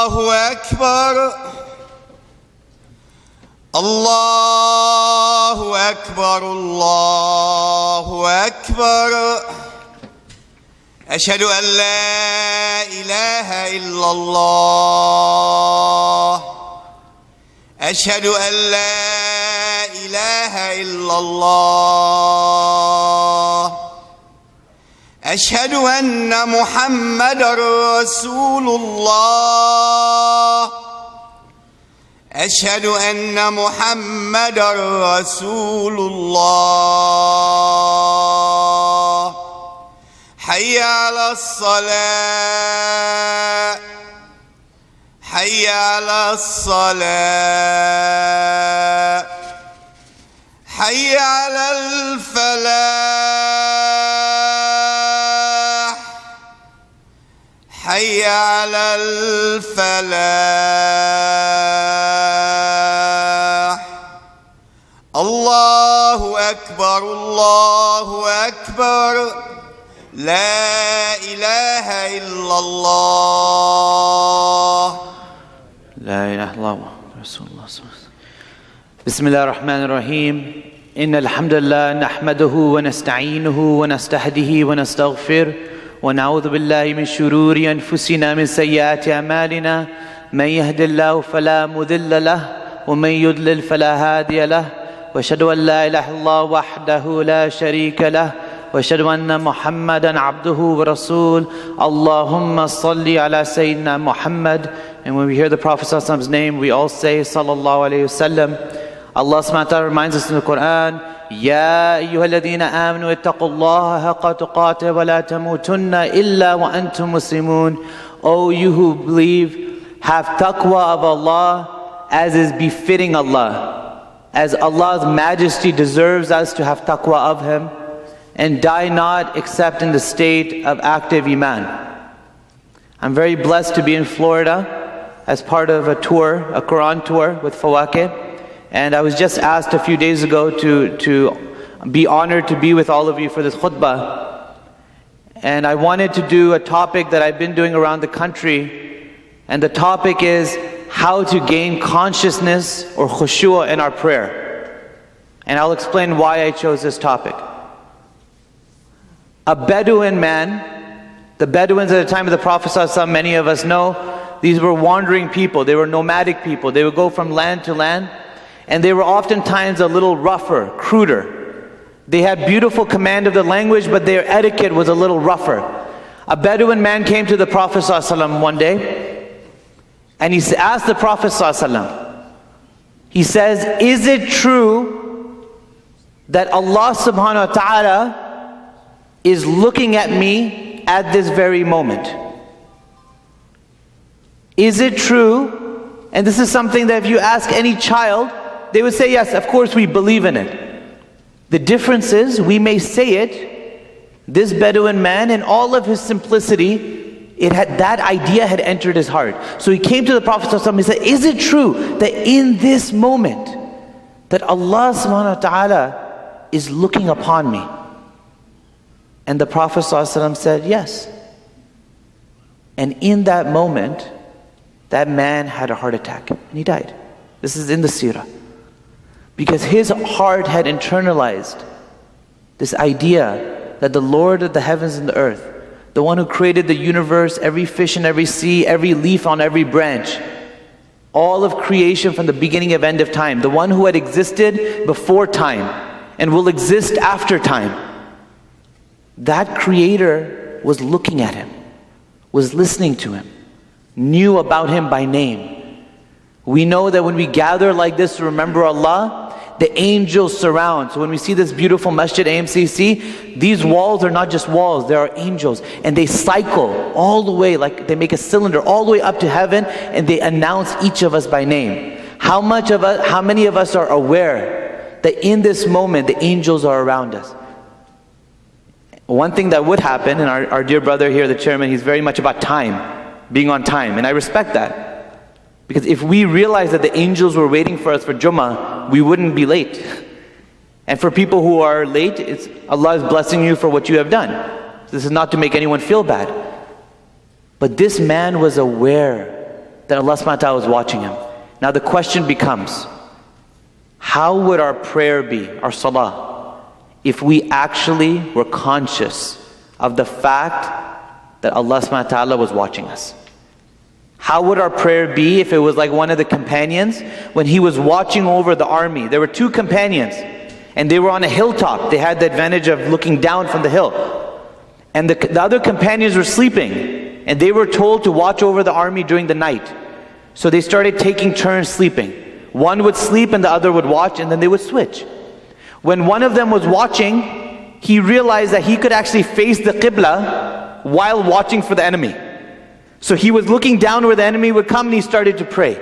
الله أكبر الله أكبر الله أكبر أشهد أن لا إله إلا الله أشهد أن لا إله إلا الله أشهد أن محمدًا رسول الله أشهد أن محمدًا رسول الله حي على الصلاة حي على الصلاة حي على الفلاح حي على الفلاح الله أكبر الله أكبر لا إله إلا الله لا إله إلا الله رسول الله صلى الله عليه وسلم. بسم الله الرحمن الرحيم. إن الحمد لله نحمده ونستعينه ونستهديه ونستغفره ونعوذ بالله من شرور أنفسنا من سيئات أعمالنا من يهد الله فلا مضل له ومن يضلل فلا هادي له وأشهد أن لا إله إلا الله وحده لا شريك له وأشهد أن محمدًا عبده ورسوله. اللهم صل على سيدنا Muhammad. And when we hear the Prophet's name, we all say sallallahu alayhi wasallam. Allah subhanahu wa ta'ala reminds us in the Quran, يا أيها الذين آمنوا اتقوا الله حق تقاته ولا تموتن إلا وأنتم مسلمون. O you who believe, have taqwa of Allah as is befitting Allah, as Allah's majesty deserves us to have taqwa of Him, and die not except in the state of active Iman. I'm very blessed to be in Florida as part of a tour, a Quran tour with Fawaqih. And I was just asked a few days ago to be honored to be with all of you for this khutbah. And I wanted to do a topic that I've been doing around the country. And the topic is how to gain consciousness or khushu' in our prayer. And I'll explain why I chose this topic. A Bedouin man, the Bedouins at the time of the Prophet ﷺ, many of us know, these were wandering people, they were nomadic people. They would go from land to land, and they were oftentimes a little rougher, cruder. They had beautiful command of the language, but their etiquette was a little rougher. A Bedouin man came to the Prophet ﷺ one day, and he asked the Prophet ﷺ, he says, is it true that Allah subhanahu wa ta'ala is looking at me at this very moment? Is it true? And this is something that if you ask any child, they would say, yes, of course we believe in it. The difference is, we may say it, this Bedouin man, in all of his simplicity, that idea had entered his heart. So he came to the Prophet ﷺ, he said, is it true that in this moment, that Allah subhanahu wa ta'ala is looking upon me? And the Prophet ﷺ said, yes. And in that moment, that man had a heart attack and he died. This is in the seerah. Because his heart had internalized this idea that the Lord of the heavens and the earth, the one who created the universe, every fish in every sea, every leaf on every branch, all of creation from the beginning of end of time, the one who had existed before time and will exist after time, that Creator was looking at him, was listening to him, knew about him by name. We know that when we gather like this to remember Allah, the angels surround. So when we see this beautiful masjid AMCC, these walls are not just walls, there are angels. And they cycle all the way, like they make a cylinder all the way up to heaven, and they announce each of us by name. How many of us are aware that in this moment the angels are around us? One thing that would happen, and our dear brother here, the chairman, he's very much about time, being on time, and I respect that. Because if we realize that the angels were waiting for us for Jummah, we wouldn't be late. And for people who are late, Allah is blessing you for what you have done. This is not to make anyone feel bad. But this man was aware that Allah subhanahu wa ta'ala was watching him. Now the question becomes, how would our prayer be, our salah, if we actually were conscious of the fact that Allah subhanahu wa ta'ala was watching us? How would our prayer be if it was like one of the companions when he was watching over the army? There were two companions and they were on a hilltop. They had the advantage of looking down from the hill. And the other companions were sleeping and they were told to watch over the army during the night. So they started taking turns sleeping. One would sleep and the other would watch, and then they would switch. When one of them was watching, he realized that he could actually face the Qibla while watching for the enemy. So he was looking down where the enemy would come and he started to pray.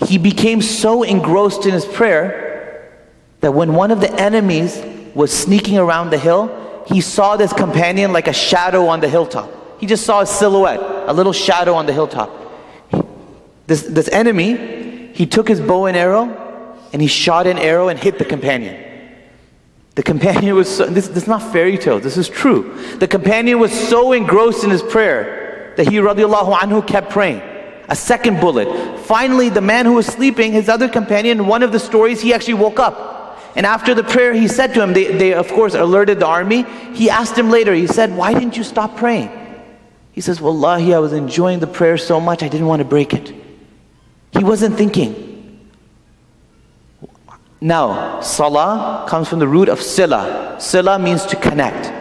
He became so engrossed in his prayer that when one of the enemies was sneaking around the hill, he saw this companion like a shadow on the hilltop. He just saw a silhouette, a little shadow on the hilltop. This enemy, he took his bow and arrow and he shot an arrow and hit the companion. The companion was so, this is not fairy tale, this is true. The companion was so engrossed in his prayer that he radiallahu anhu kept praying. A second bullet. Finally, the man who was sleeping, his other companion, one of the stories, he actually woke up. And after the prayer, he said to him, they of course alerted the army. He asked him later, he said, why didn't you stop praying? He says, Wallahi, I was enjoying the prayer so much, I didn't want to break it. He wasn't thinking. Now, salah comes from the root of sila. Sila means to connect.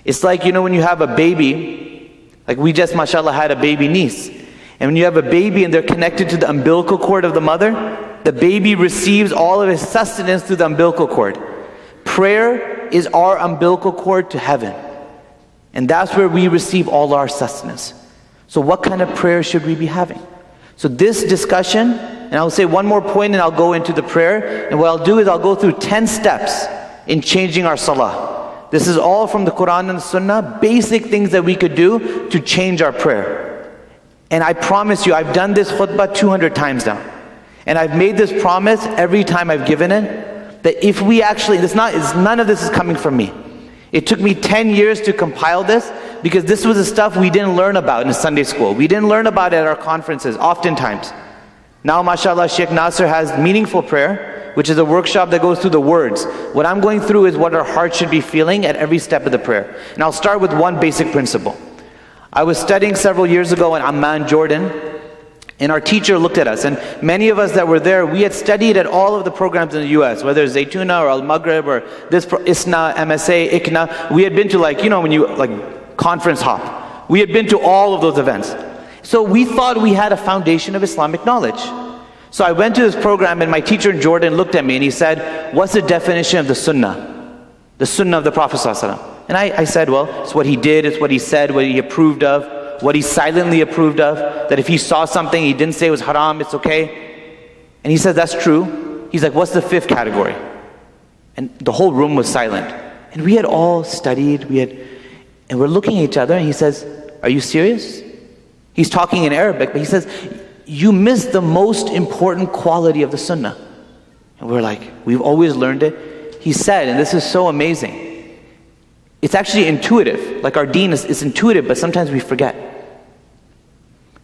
It's like, when you have a baby, like we just, mashallah, had a baby niece. And when you have a baby and they're connected to the umbilical cord of the mother, the baby receives all of his sustenance through the umbilical cord. Prayer is our umbilical cord to heaven. And that's where we receive all our sustenance. So what kind of prayer should we be having? So this discussion, and I'll say one more point and I'll go into the prayer. And what I'll do is I'll go through 10 steps in changing our salah. This is all from the Quran and the Sunnah, basic things that we could do to change our prayer. And I promise you, I've done this khutbah 200 times now. And I've made this promise every time I've given it, that if we actually, none of this is coming from me. It took me 10 years to compile this, because this was the stuff we didn't learn about in Sunday school. We didn't learn about it at our conferences, oftentimes. Now, mashallah, Sheikh Nasser has meaningful prayer, which is a workshop that goes through the words. What I'm going through is what our heart should be feeling at every step of the prayer. And I'll start with one basic principle. I was studying several years ago in Amman, Jordan, and our teacher looked at us, and many of us that were there, we had studied at all of the programs in the US, whether it's Zaytuna or Al-Maghrib or this ISNA, MSA, ICNA. We had been to when you conference hop. We had been to all of those events. So we thought we had a foundation of Islamic knowledge. So I went to this program and my teacher in Jordan looked at me and he said, what's the definition of the Sunnah? The Sunnah of the Prophet ﷺ. And I said, well, it's what he did, it's what he said, what he approved of, what he silently approved of, that if he saw something he didn't say it was haram, it's okay. And he said, that's true. He's like, what's the fifth category? And the whole room was silent. And we had all studied, and we're looking at each other and he says, are you serious? He's talking in Arabic, but he says, you missed the most important quality of the Sunnah. And we're like, we've always learned it. He said, and this is so amazing, it's actually intuitive. Like our deen is intuitive, but sometimes we forget.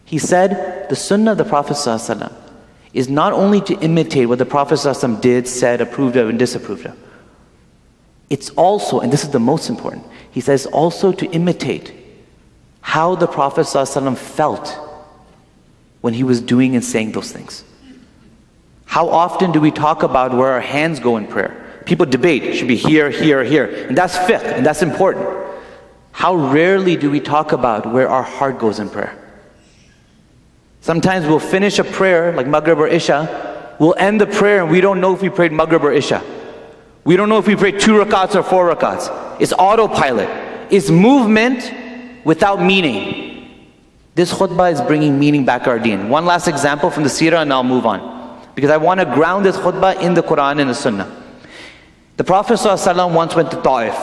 He said, the Sunnah of the Prophet ﷺ is not only to imitate what the Prophet ﷺ did, said, approved of, and disapproved of. It's also, and this is the most important, he says also to imitate how the Prophet ﷺ felt when he was doing and saying those things. How often do we talk about where our hands go in prayer? People debate, it should be here, here, here. And that's fiqh, and that's important. How rarely do we talk about where our heart goes in prayer? Sometimes we'll finish a prayer, like Maghrib or Isha, we'll end the prayer and we don't know if we prayed Maghrib or Isha. We don't know if we prayed 2 rakats or 4 rakats. It's autopilot. It's movement without meaning. This khutbah is bringing meaning back to our deen. One last example from the seerah and I'll move on. Because I want to ground this khutbah in the Quran and the Sunnah. The Prophet ﷺ once went to Ta'if,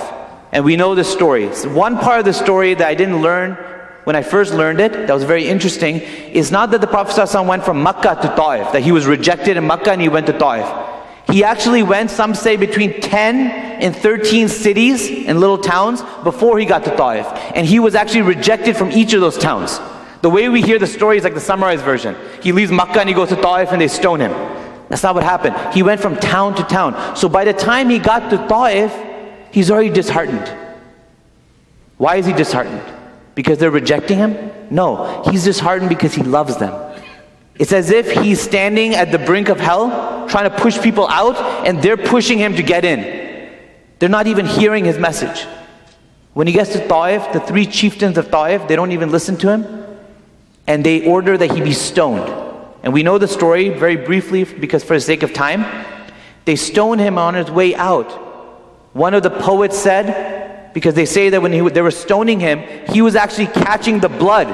and we know this story. So one part of the story that I didn't learn when I first learned it, that was very interesting, is not that the Prophet ﷺ went from Makkah to Ta'if, that he was rejected in Makkah and he went to Ta'if. He actually went, some say, between 10 and 13 cities and little towns before he got to Ta'if. And he was actually rejected from each of those towns. The way we hear the story is like the summarized version. He leaves Makkah and he goes to Ta'if and they stone him. That's not what happened. He went from town to town. So by the time he got to Ta'if, he's already disheartened. Why is he disheartened? Because they're rejecting him? No, he's disheartened because he loves them. It's as if he's standing at the brink of hell, trying to push people out, and they're pushing him to get in. They're not even hearing his message. When he gets to Ta'if, the 3 chieftains of Ta'if, they don't even listen to him, and they order that he be stoned. And we know the story very briefly because for the sake of time. They stoned him on his way out. One of the poets said, because they say that when they were stoning him, he was actually catching the blood,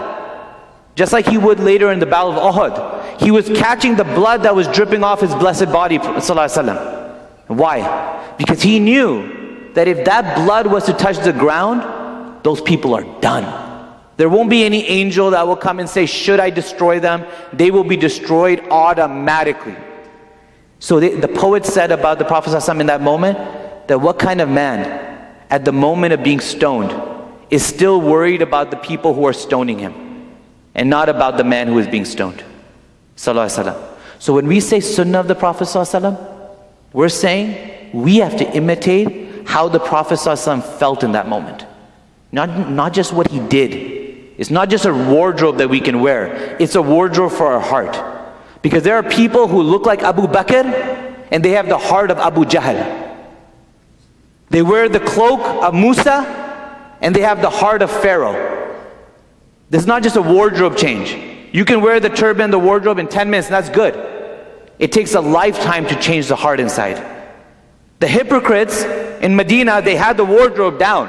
just like he would later in the Battle of Uhud. He was catching the blood that was dripping off his blessed body, sallallahu alaihi wasallam. Why? Because he knew that if that blood was to touch the ground, those people are done. There won't be any angel that will come and say, should I destroy them? They will be destroyed automatically. So the poet said about the Prophet ﷺ in that moment, that what kind of man, at the moment of being stoned, is still worried about the people who are stoning him, and not about the man who is being stoned. Sallallahu Alaihi Wasallam. So when we say sunnah of the Prophet ﷺ, we're saying we have to imitate how the Prophet ﷺ felt in that moment. Not just what he did. It's not just a wardrobe that we can wear. It's a wardrobe for our heart. Because there are people who look like Abu Bakr and they have the heart of Abu Jahl. They wear the cloak of Musa and they have the heart of Pharaoh. This is not just a wardrobe change. You can wear the turban, the wardrobe in 10 minutes and that's good. It takes a lifetime to change the heart inside. The hypocrites in Medina, they had the wardrobe down.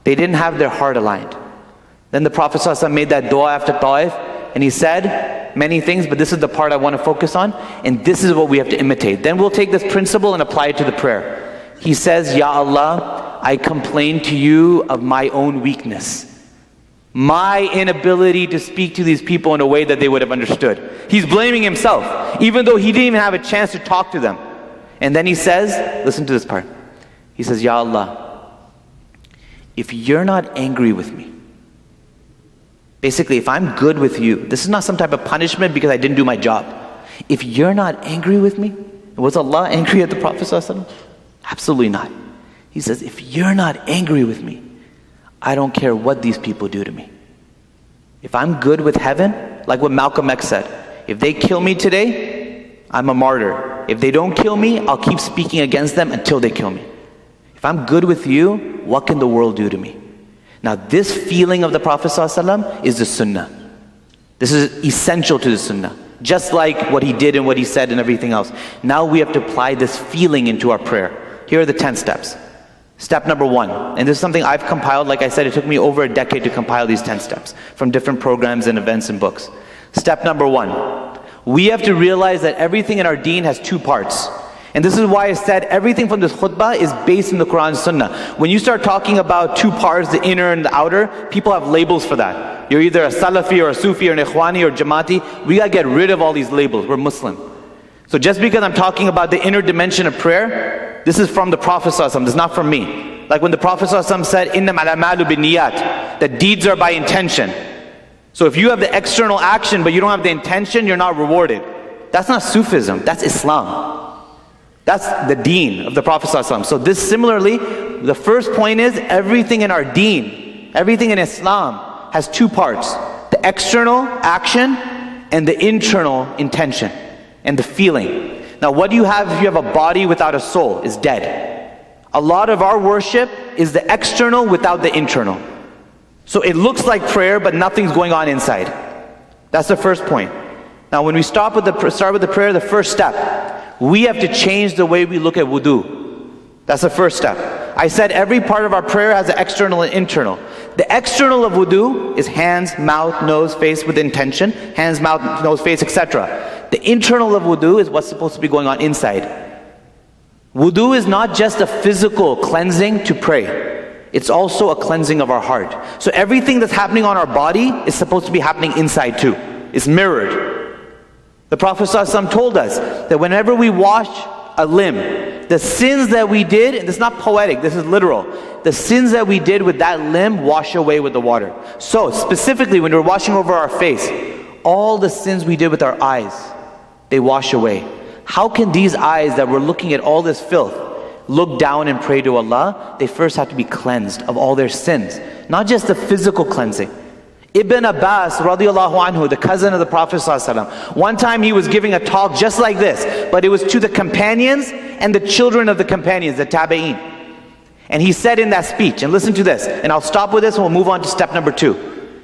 They didn't have their heart aligned. Then the Prophet ﷺ made that dua after Ta'if, and he said many things, but this is the part I want to focus on, and this is what we have to imitate. Then we'll take this principle and apply it to the prayer. He says, Ya Allah, I complain to you of my own weakness, my inability to speak to these people in a way that they would have understood. He's blaming himself, even though he didn't even have a chance to talk to them. And then he says, listen to this part. He says, Ya Allah, if you're not angry with me, basically, if I'm good with you, this is not some type of punishment because I didn't do my job. If you're not angry with me, was Allah angry at the Prophet ﷺ? Absolutely not. He says, if you're not angry with me, I don't care what these people do to me. If I'm good with heaven, like what Malcolm X said, if they kill me today, I'm a martyr. If they don't kill me, I'll keep speaking against them until they kill me. If I'm good with you, what can the world do to me? Now this feeling of the Prophet ﷺ is the sunnah. This is essential to the sunnah. Just like what he did and what he said and everything else. Now we have to apply this feeling into our prayer. Here are the 10 steps. Step number 1, and this is something I've compiled. Like I said, it took me over a decade to compile these 10 steps from different programs and events and books. Step number 1, we have to realize that everything in our deen has 2 parts. And this is why I said everything from this khutbah is based in the Quran and Sunnah. When you start talking about 2 parts, the inner and the outer, people have labels for that. You're either a Salafi or a Sufi or an Ikhwani or Jamaati. We got to get rid of all these labels. We're Muslim. So just because I'm talking about the inner dimension of prayer, this is from the Prophet ﷺ. This is not from me. Like when the Prophet ﷺ said, "Innamal a'malu binniyat," that deeds are by intention. So if you have the external action but you don't have the intention, you're not rewarded. That's not Sufism. That's Islam. That's the deen of the Prophet ﷺ. So this similarly, the first point is everything in our deen, everything in Islam has 2 parts. The external action and the internal intention and the feeling. Now what do you have if you have a body without a soul? It's dead. A lot of our worship is the external without the internal. So it looks like prayer but nothing's going on inside. That's the first point. Now when we start with the prayer, the first step, we have to change the way we look at wudu. That's the first step. I said every part of our prayer has an external and internal. The external of wudu is hands, mouth, nose, face with intention. Hands, mouth, nose, face, etc. The internal of wudu is what's supposed to be going on inside. Wudu is not just a physical cleansing to pray. It's also a cleansing of our heart. So everything that's happening on our body is supposed to be happening inside too. It's mirrored. The Prophet ﷺ told us that whenever we wash a limb, the sins that we did, and this is not poetic, this is literal, the sins that we did with that limb wash away with the water. So specifically when we're washing over our face, all the sins we did with our eyes, they wash away. How can these eyes that were looking at all this filth look down and pray to Allah? They first have to be cleansed of all their sins, not just the physical cleansing. Ibn Abbas radiallahu anhu, the cousin of the Prophet ﷺ, one time he was giving a talk just like this, but it was to the companions and the children of the companions, the tabi'een. And he said in that speech, and listen to this, and I'll stop with this and we'll move on to step number 2.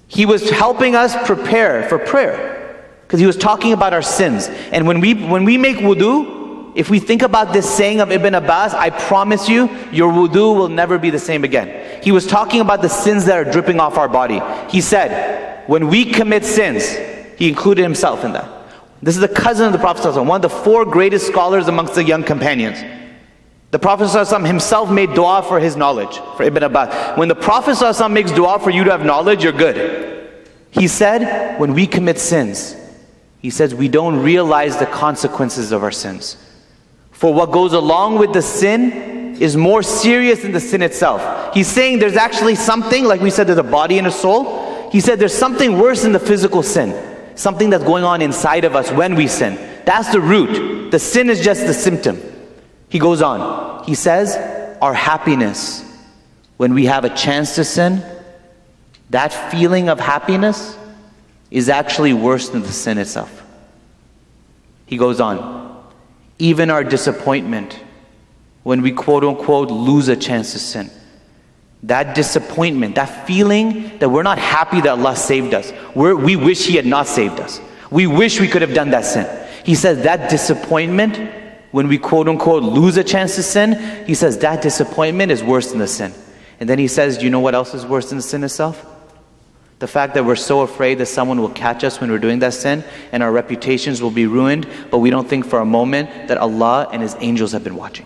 He was helping us prepare for prayer, because he was talking about our sins. And when we make wudu, if we think about this saying of Ibn Abbas, I promise you, your wudu will never be the same again. He was talking about the sins that are dripping off our body. He said, when we commit sins, he included himself in that. This is the cousin of the Prophet ﷺ, one of the 4 greatest scholars amongst the young companions. The Prophet ﷺ himself made dua for his knowledge, for Ibn Abbas. When the Prophet ﷺ makes dua for you to have knowledge, you're good. He said, when we commit sins, he says we don't realize the consequences of our sins. For what goes along with the sin is more serious than the sin itself. He's saying there's actually something, like we said, there's a body and a soul. He said there's something worse than the physical sin. Something that's going on inside of us when we sin. That's the root. The sin is just the symptom. He goes on. He says, our happiness, when we have a chance to sin, that feeling of happiness is actually worse than the sin itself. He goes on. Even our disappointment, when we quote unquote lose a chance to sin, that disappointment, that feeling that we're not happy that Allah saved us, we wish He had not saved us, we wish we could have done that sin. He says that disappointment, when we quote unquote lose a chance to sin, he says that disappointment is worse than the sin. And then he says, do you know what else is worse than the sin itself? The fact that we're so afraid that someone will catch us when we're doing that sin and our reputations will be ruined, but we don't think for a moment that Allah and His angels have been watching.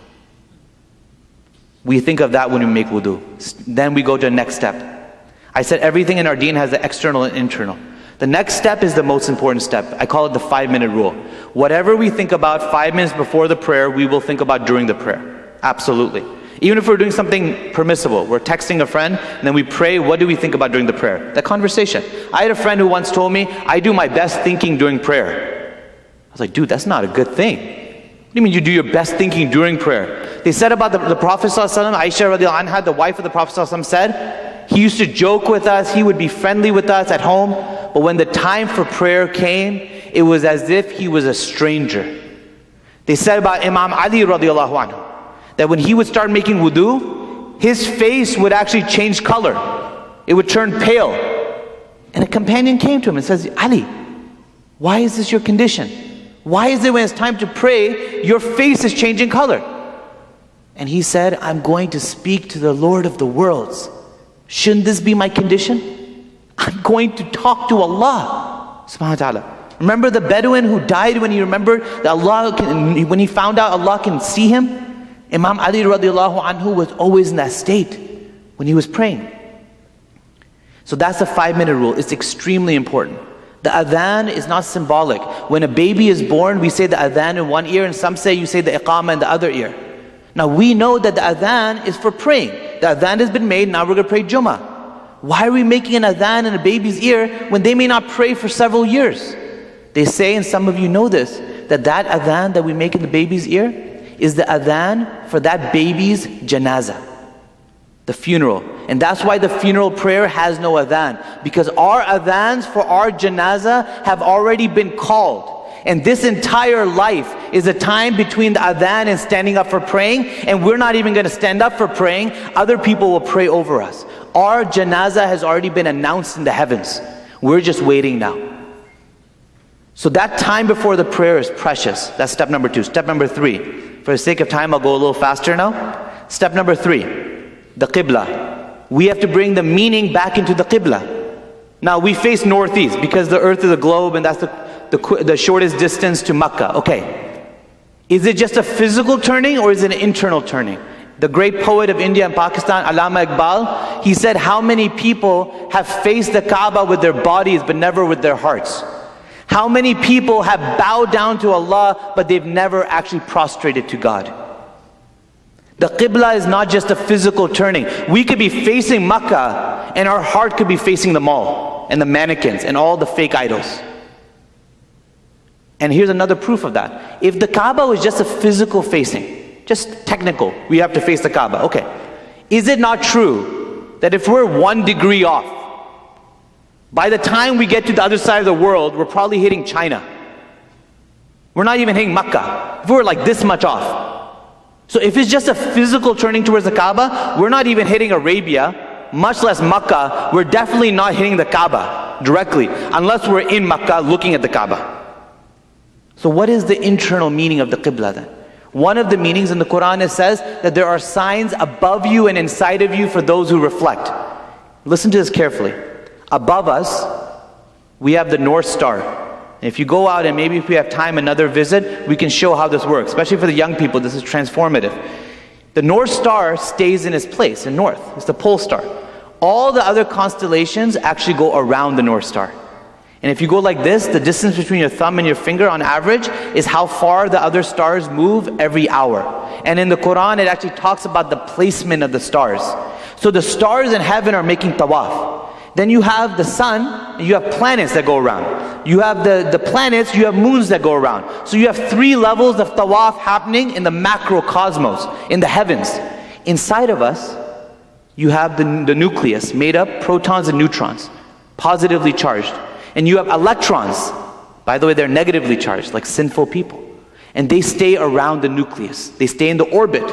We think of that when we make wudu. Then we go to the next step. I said everything in our deen has the external and internal. The next step is the most important step. I call it the 5-minute rule. Whatever we think about 5 minutes before the prayer, we will think about during the prayer. Absolutely. Even if we're doing something permissible, we're texting a friend, and then we pray, what do we think about during the prayer? That conversation. I had a friend who once told me, I do my best thinking during prayer. I was like, dude, that's not a good thing. What do you mean you do your best thinking during prayer? They said about the Prophet ﷺ, Aisha radiallahu anha, the wife of the Prophet ﷺ said, he used to joke with us, he would be friendly with us at home, but when the time for prayer came, it was as if he was a stranger. They said about Imam Ali radiallahu anhu, that when he would start making wudu, his face would actually change color. It would turn pale. And a companion came to him and says, Ali, why is this your condition? Why is it when it's time to pray, your face is changing color? And he said, I'm going to speak to the Lord of the worlds. Shouldn't this be my condition? I'm going to talk to Allah subhanahu wa ta'ala. Remember the Bedouin who died when he remembered that when he found out Allah can see him? Imam Ali radiallahu anhu was always in that state when he was praying. So that's the 5-minute rule. It's extremely important. The adhan is not symbolic. When a baby is born, we say the adhan in one ear, and some say you say the iqamah in the other ear. Now we know that the adhan is for praying. The adhan has been made, now we're going to pray Jummah. Why are we making an adhan in a baby's ear when they may not pray for several years? They say, and some of you know this, that adhan that we make in the baby's ear is the adhan for that baby's janazah, the funeral. And that's why the funeral prayer has no adhan, because our adhans for our janazah have already been called. And this entire life is a time between the adhan and standing up for praying, and we're not even going to stand up for praying. Other people will pray over us. Our janazah has already been announced in the heavens. We're just waiting now. So that time before the prayer is precious. That's step number 2. Step number 3. For the sake of time, I'll go a little faster now. Step number 3, the Qibla. We have to bring the meaning back into the Qibla. Now we face northeast because the earth is a globe and that's the shortest distance to Makkah. Okay. Is it just a physical turning or is it an internal turning? The great poet of India and Pakistan, Allama Iqbal, he said how many people have faced the Kaaba with their bodies but never with their hearts. How many people have bowed down to Allah, but they've never actually prostrated to God? The Qibla is not just a physical turning. We could be facing Makkah, and our heart could be facing the mall, and the mannequins, and all the fake idols. And here's another proof of that. If the Kaaba was just a physical facing, just technical, we have to face the Kaaba, okay. Is it not true that if we're 1 degree off, by the time we get to the other side of the world, we're probably hitting China. We're not even hitting Makkah. If we're like this much off. So if it's just a physical turning towards the Kaaba, we're not even hitting Arabia, much less Makkah. We're definitely not hitting the Kaaba directly, unless we're in Makkah looking at the Kaaba. So what is the internal meaning of the Qibla then? One of the meanings in the Quran, it says that there are signs above you and inside of you for those who reflect. Listen to this carefully. Above us, we have the North Star. And if you go out, and maybe if we have time, another visit, we can show how this works. Especially for the young people, this is transformative. The North Star stays in its place, in north. It's the pole star. All the other constellations actually go around the North Star. And if you go like this, the distance between your thumb and your finger on average is how far the other stars move every hour. And in the Quran, it actually talks about the placement of the stars. So the stars in heaven are making tawaf. Then you have the sun, and you have planets that go around. You have the planets, you have moons that go around. So you have 3 levels of tawaf happening in the macrocosmos, in the heavens. Inside of us, you have the nucleus, made up protons and neutrons, positively charged. And you have electrons, by the way, they're negatively charged, like sinful people. And they stay around the nucleus. They stay in the orbit.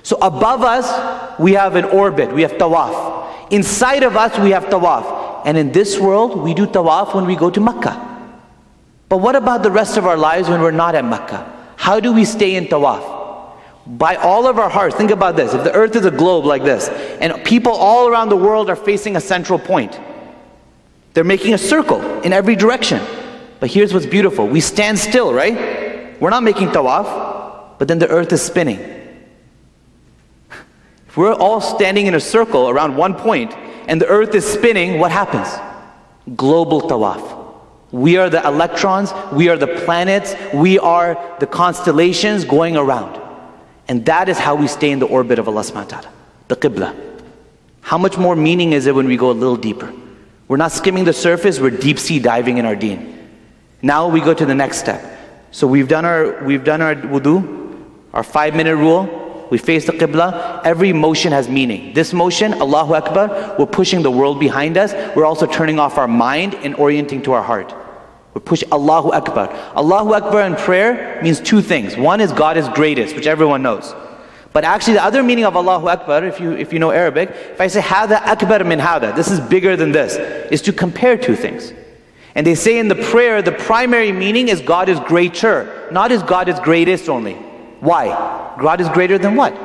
So above us, we have an orbit, we have tawaf. Inside of us, we have tawaf. And in this world, we do tawaf when we go to Makkah. But what about the rest of our lives when we're not at Makkah? How do we stay in tawaf? By all of our hearts. Think about this. If the earth is a globe like this, and people all around the world are facing a central point, they're making a circle in every direction. But here's what's beautiful. We stand still, right? We're not making tawaf, but then the earth is spinning. If we're all standing in a circle around one point, and the earth is spinning, what happens? Global tawaf. We are the electrons, we are the planets, we are the constellations going around. And that is how we stay in the orbit of Allah subhanahu wa ta'ala, the Qibla. How much more meaning is it when we go a little deeper? We're not skimming the surface, we're deep sea diving in our deen. Now we go to the next step. So we've done our wudu, our 5-minute rule. We face the Qibla. Every motion has meaning. This motion, Allahu Akbar, we're pushing the world behind us. We're also turning off our mind and orienting to our heart. We're pushing Allahu Akbar. Allahu Akbar in prayer means 2 things. One is God is greatest, which everyone knows. But actually the other meaning of Allahu Akbar, if you know Arabic, if I say Hada Akbar min Hada, this is bigger than this, is to compare 2 things. And they say in the prayer, the primary meaning is God is greater, not is God is greatest only. Why? God is greater than what?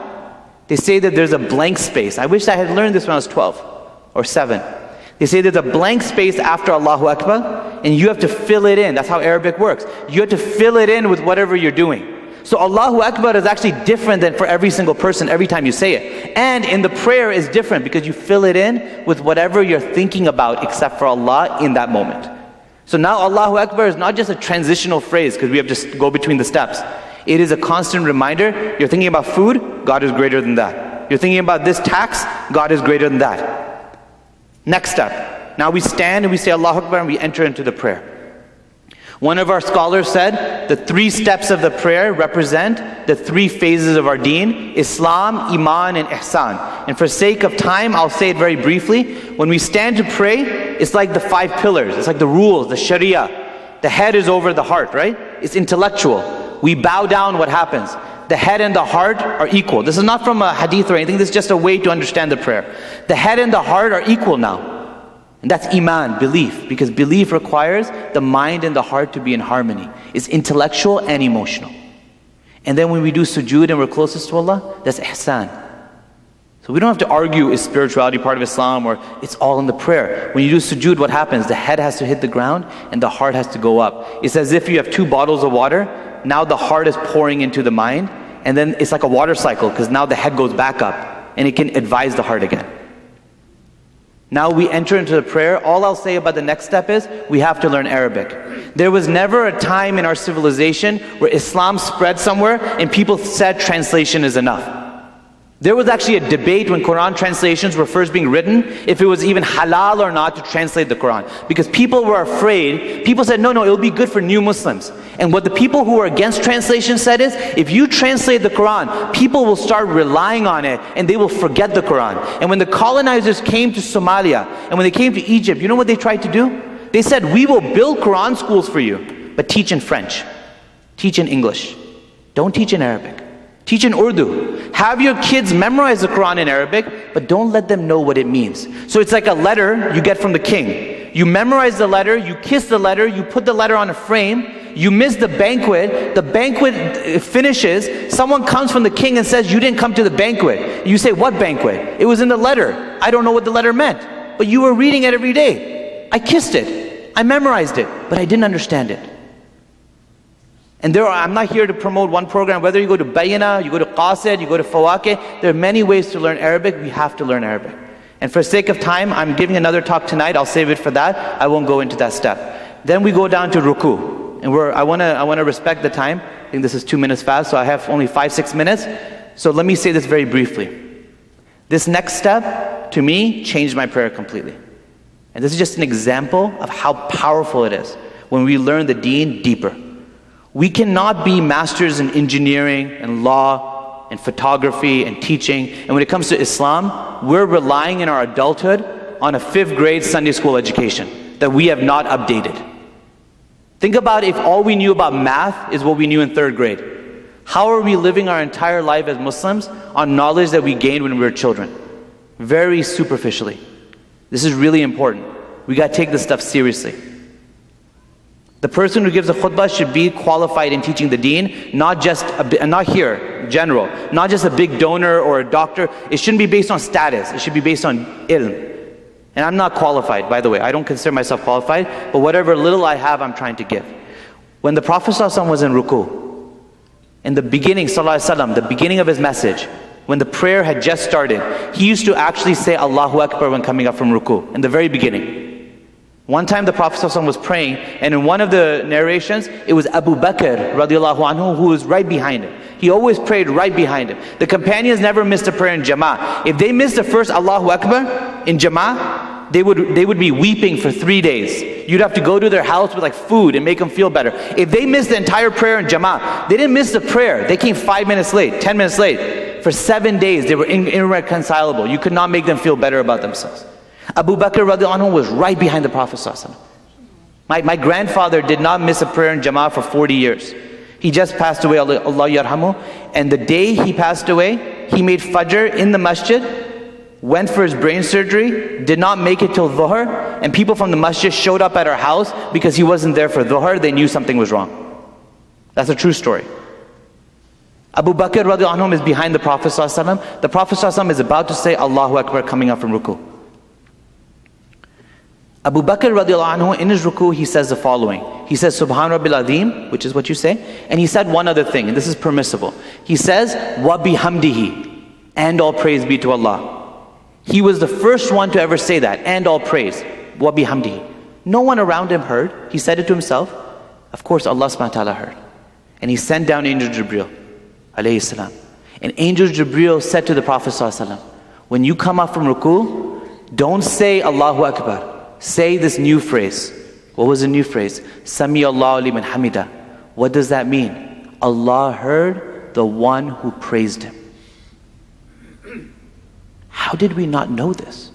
They say that there's a blank space. I wish I had learned this when I was 12 or 7. They say there's a blank space after Allahu Akbar, and you have to fill it in. That's how Arabic works. You have to fill it in with whatever you're doing. So Allahu Akbar is actually different than for every single person every time you say it. And in the prayer is different because you fill it in with whatever you're thinking about except for Allah in that moment. So now Allahu Akbar is not just a transitional phrase because we have just go between the steps. It is a constant reminder. You're thinking about food, God is greater than that. You're thinking about this tax, God is greater than that. Next step. Now we stand and we say Allahu Akbar and we enter into the prayer. One of our scholars said the 3 steps of the prayer represent the 3 phases of our deen: Islam, Iman, and Ihsan. And for sake of time, I'll say it very briefly. When we stand to pray, it's like the 5 pillars. It's like the rules, the Sharia. The head is over the heart, right? It's intellectual. We bow down, what happens? The head and the heart are equal. This is not from a hadith or anything. This is just a way to understand the prayer. The head and the heart are equal now. And that's Iman, belief. Because belief requires the mind and the heart to be in harmony. It's intellectual and emotional. And then when we do sujood and we're closest to Allah, that's Ihsan. So we don't have to argue, is spirituality part of Islam, or it's all in the prayer. When you do sujood, what happens? The head has to hit the ground and the heart has to go up. It's as if you have 2 bottles of water. Now the heart is pouring into the mind, and then it's like a water cycle because now the head goes back up and it can advise the heart again. Now we enter into the prayer. All I'll say about the next step is we have to learn Arabic. There was never a time in our civilization where Islam spread somewhere and people said translation is enough. There was actually a debate when Quran translations were first being written, if it was even halal or not to translate the Quran. Because people were afraid. People said, no, it'll be good for new Muslims. And what the people who were against translation said is, if you translate the Quran, people will start relying on it and they will forget the Quran. And when the colonizers came to Somalia, and when they came to Egypt, you know what they tried to do? They said, we will build Quran schools for you, but teach in French, teach in English, don't teach in Arabic. Teach in Urdu. Have your kids memorize the Quran in Arabic, but don't let them know what it means. So it's like a letter you get from the king. You memorize the letter, you kiss the letter, you put the letter on a frame, you miss the banquet finishes, someone comes from the king and says, you didn't come to the banquet. You say, what banquet? It was in the letter. I don't know what the letter meant, but you were reading it every day. I kissed it, I memorized it, but I didn't understand it. And I'm not here to promote one program, whether you go to Bayna, you go to Qasid, you go to Fawaqih, there are many ways to learn Arabic. We have to learn Arabic. And for sake of time, I'm giving another talk tonight, I'll save it for that. I won't go into that step. Then we go down to ruku. And I want to respect the time. I think this is 2 minutes fast, so I have only 5-6 minutes. So let me say this very briefly. This next step, to me, changed my prayer completely. And this is just an example of how powerful it is when we learn the deen deeper. We cannot be masters in engineering and law and photography and teaching. And when it comes to Islam, we're relying in our adulthood on a 5th grade Sunday school education that we have not updated. Think about if all we knew about math is what we knew in 3rd grade. How are we living our entire life as Muslims on knowledge that we gained when we were children? Very superficially. This is really important. We got to take this stuff seriously. The person who gives a khutbah should be qualified in teaching the deen, not here, general, not just a big donor or a doctor. It shouldn't be based on status, it should be based on ilm. And I'm not qualified, by the way, I don't consider myself qualified, but whatever little I have, I'm trying to give. When the Prophet ﷺ was in ruku, in the beginning, the beginning of his message, when the prayer had just started, he used to actually say Allahu Akbar when coming up from ruku, in the very beginning. One time the Prophet ﷺ was praying, and in one of the narrations, it was Abu Bakr radiallahu anhu who was right behind him. He always prayed right behind him. The companions never missed a prayer in Jama'ah. If they missed the first Allahu Akbar in Jama'ah, they would be weeping for 3 days. You'd have to go to their house with like food and make them feel better. If they missed the entire prayer in Jama'ah, they didn't miss the prayer. They came 5 minutes late, 10 minutes late. For 7 days, they were irreconcilable. You could not make them feel better about themselves. Abu Bakr radiallahu anhu was right behind the Prophet ﷺ. My grandfather did not miss a prayer in Jama'ah for 40 years. He just passed away, Allah yarhamu. And the day he passed away, he made Fajr in the masjid, went for his brain surgery, did not make it till Dhuhr, and people from the masjid showed up at our house because he wasn't there for Dhuhr. They knew something was wrong. That's a true story. Abu Bakr radiallahu anhu is behind the Prophet ﷺ. The Prophet ﷺ is about to say Allahu Akbar coming up from ruku. Abu Bakr radiallahu anhu, in his ruku, he says the following. He says, Subhan Rabbil Azim, which is what you say. And he said one other thing, and this is permissible. He says, Wa bihamdihi, and all praise be to Allah. He was the first one to ever say that, and all praise. Wa bihamdihi. No one around him heard. He said it to himself. Of course, Allah subhanahu wa ta'ala heard. And he sent down Angel Jibreel, alayhi salam. And Angel Jibreel said to the Prophet sallallahu alaihi wasallam, when you come up from ruku, don't say Allahu Akbar. Say this new phrase. What was the new phrase? Sami Allahu liman hamida. What does that mean? Allah heard the one who praised him. How did we not know this?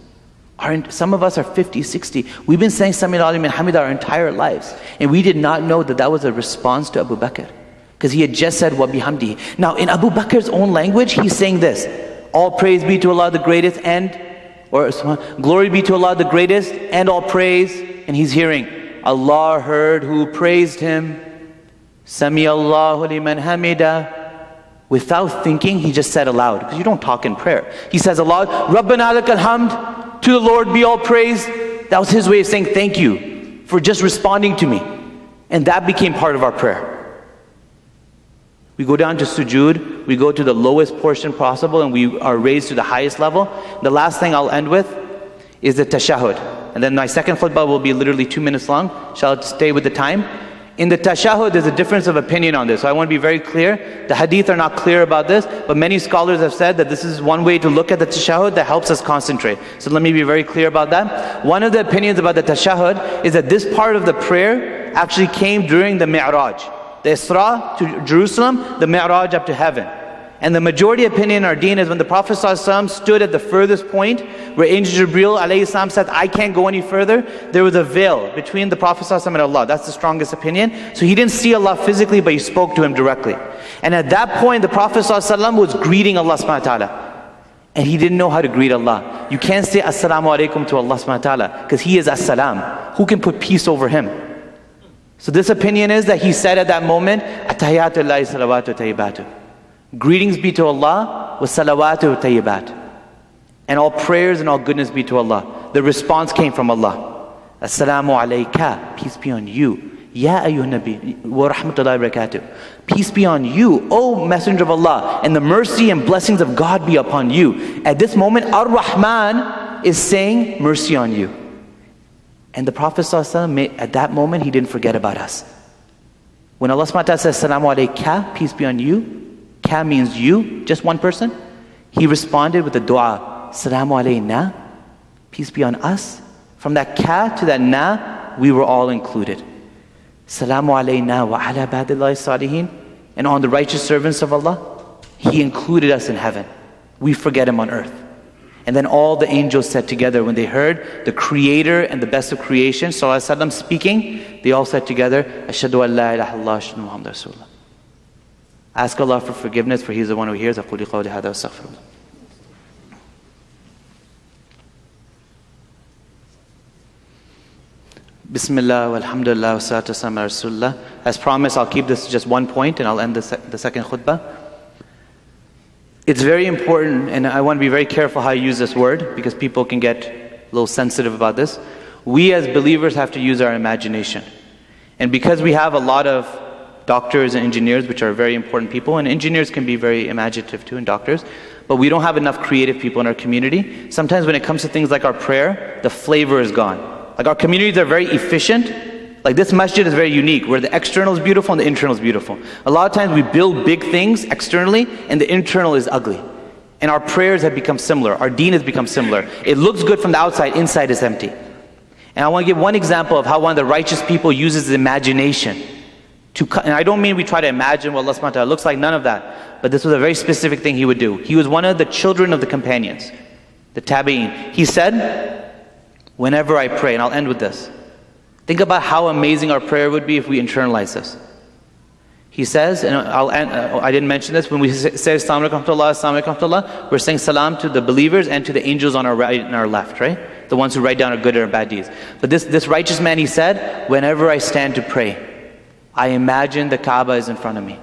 Some of us are 50, 60. We've been saying Sami Allahu liman hamida our entire lives. And we did not know that that was a response to Abu Bakr. Because he had just said, Wa bihamdi. Now in Abu Bakr's own language, he's saying this. All praise be to Allah the greatest or glory be to Allah the greatest and all praise. And he's hearing, Allah heard who praised him. Sami Allahu liman hamida. Without thinking, he just said aloud. Because you don't talk in prayer. He says aloud, Rabbana lakal hamd. To the Lord be all praise. That was his way of saying thank you for just responding to me. And that became part of our prayer. We go down to sujood, we go to the lowest portion possible, and we are raised to the highest level. The last thing I'll end with is the tashahud. And then my second khutbah will be literally 2 minutes long. Shall I stay with the time? In the tashahud, there's a difference of opinion on this. So I want to be very clear. The hadith are not clear about this, but many scholars have said that this is one way to look at the tashahud that helps us concentrate. So let me be very clear about that. One of the opinions about the tashahud is that this part of the prayer actually came during the Mi'raj. The Isra to Jerusalem, the Mi'raj up to heaven. And the majority opinion in our deen is when the Prophet ﷺ stood at the furthest point where Angel Jibreel alayhi salam said, I can't go any further, there was a veil between the Prophet ﷺ and Allah. That's the strongest opinion. So he didn't see Allah physically, but he spoke to him directly. And at that point, the Prophet ﷺ was greeting Allah subhanahu wa ta'ala. And he didn't know how to greet Allah. You can't say Assalamu alaikum to Allah subhanahu wa ta'ala because he is As-salam. Who can put peace over him? So this opinion is that he said at that moment, Attahiyatullahi salawatu tayyibatu. Greetings be to Allah, wa salawatu tayyibat. And all prayers and all goodness be to Allah. The response came from Allah. Assalamu alayka, peace be on you. Ya ayyuhan nabi, wa rahmatullahi wa barakatuh. Peace be on you, O Messenger of Allah, and the mercy and blessings of God be upon you. At this moment, Ar-Rahman is saying, mercy on you. And the Prophet ﷺ, at that moment, he didn't forget about us. When Allah subhanahu wa ta'ala says, Assalamu alayka, peace be on you, Ka means you, just one person. He responded with the dua, Salamu alayna, peace be on us. From that ka to that na, we were all included. Salamu alayna wa ala badillahi salihin. And on the righteous servants of Allah, He included us in heaven. We forget Him on earth. And then all the angels said together, when they heard the Creator and the best of creation, Sallallahu Alaihi Wasallam speaking, they all said together, Ashhadu an la ilaha illallah, ashhadu Muhammadan Rasulullah. Ask Allah for forgiveness, for He is the one who hears. أقول قولي هذا واستغفر الله. Bismillah, walhamdulillah, wa salatu wassalamu ala Rasulullah. As promised, I'll keep this to just one point and I'll end the second khutbah. It's very important, and I want to be very careful how I use this word because people can get a little sensitive about this. We as believers have to use our imagination. And because we have a lot of doctors and engineers, which are very important people, and engineers can be very imaginative too, and doctors, but we don't have enough creative people in our community. Sometimes when it comes to things like our prayer, the flavor is gone. Like our communities are very efficient. Like this masjid is very unique, where the external is beautiful and the internal is beautiful. A lot of times we build big things externally, and the internal is ugly. And our prayers have become similar. Our deen has become similar. It looks good from the outside, inside is empty. And I want to give one example of how one of the righteous people uses his imagination. And I don't mean we try to imagine what Allah subhanahu wa ta'ala looks like, none of that. But this was a very specific thing he would do. He was one of the children of the companions, the tabi'een. He said, whenever I pray, and I'll end with this, think about how amazing our prayer would be if we internalize this. He says, and I'll end, I didn't mention this, when we say Assalamu alaikum wa rahmatullah, we're saying salam to the believers and to the angels on our right and our left, right? The ones who write down our good and our bad deeds. But this righteous man, he said, whenever I stand to pray, I imagine the Kaaba is in front of me.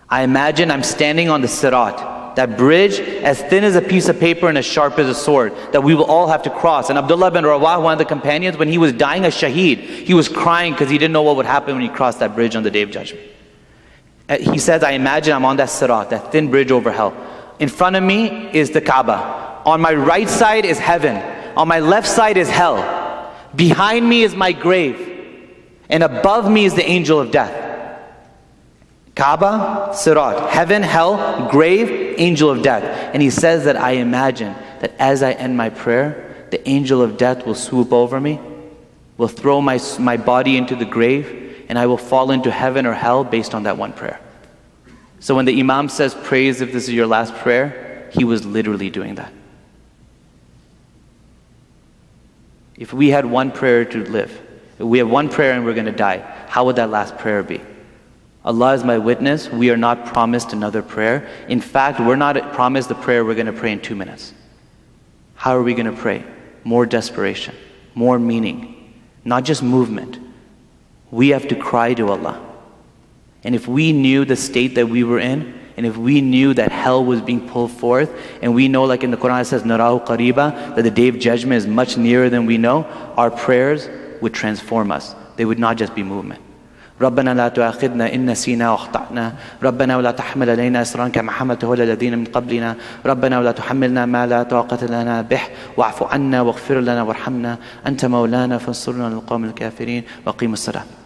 I imagine I'm standing on the Sirat, that bridge as thin as a piece of paper and as sharp as a sword, that we will all have to cross. And Abdullah bin Rawah, one of the companions, when he was dying as shaheed, he was crying because he didn't know what would happen when he crossed that bridge on the Day of Judgment. He says, I imagine I'm on that Sirat, that thin bridge over hell. In front of me is the Kaaba. On my right side is heaven. On my left side is hell. Behind me is my grave. And above me is the angel of death. Kaaba, Sirat, heaven, hell, grave, angel of death. And he says that I imagine that as I end my prayer, the angel of death will swoop over me, will throw my body into the grave, and I will fall into heaven or hell based on that one prayer. So when the Imam says, praise if this is your last prayer, he was literally doing that. If we had one prayer to live, if we have one prayer and we're going to die, how would that last prayer be? Allah is my witness, we are not promised another prayer. In fact, we're not promised the prayer we're going to pray in 2 minutes. How are we going to pray? More desperation, more meaning, not just movement. We have to cry to Allah. And if we knew the state that we were in, and if we knew that hell was being pulled forth, and we know, like in the Quran it says, Narahu qariba, that the day of judgment is much nearer than we know, our prayers would transform us. They would not just be movement. ربنا لا تؤاخذنا إن نسينا واخطأنا ربنا ولا تحمل علينا إصرا كما حملته على الذين من قبلنا ربنا ولا تحملنا ما لا طاقة لنا به واعف عنا واغفر لنا وارحمنا أنت مولانا فانصرنا على القوم الكافرين وأقيم الصلاة.